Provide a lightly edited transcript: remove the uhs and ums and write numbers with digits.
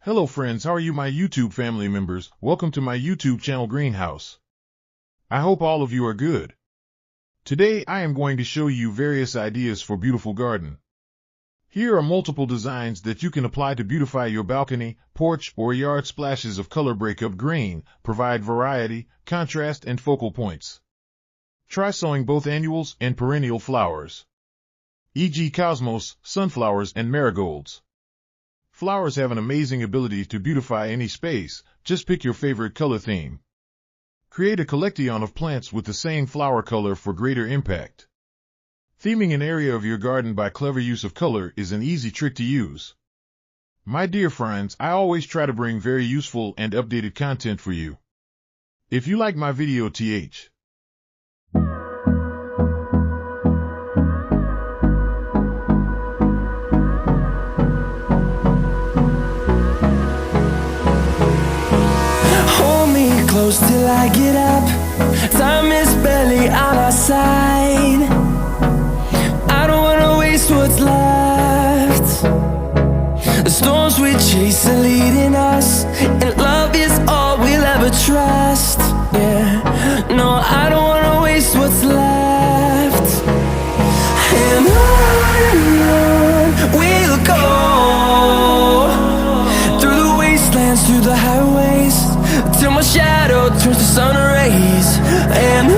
Hello friends, how are you my YouTube family members? Welcome to my YouTube channel Greenhouse. I hope all of you are good. Today I am going to show you various ideas for beautiful garden. Here are multiple designs that you can apply to beautify your balcony, porch, or yard. Splashes of color break up grain, provide variety, contrast, and focal points. Try sowing both annuals and perennial flowers, e.g. cosmos, sunflowers, and marigolds. Flowers have an amazing ability to beautify any space. Just pick your favorite color theme. Create a collection of plants with the same flower color for greater impact. Theming an area of your garden by clever use of color is an easy trick to use. My dear friends, I always try to bring very useful and updated content for you. If you like my video, close till I get up. Time is barely on our side. I don't wanna waste what's left. The storms we chase are leading us, and love is all we'll ever trust. Yeah, no, I don't wanna waste what's left. And on we'll go, through the wastelands, through the highways, till my shadow turns to sun rays. And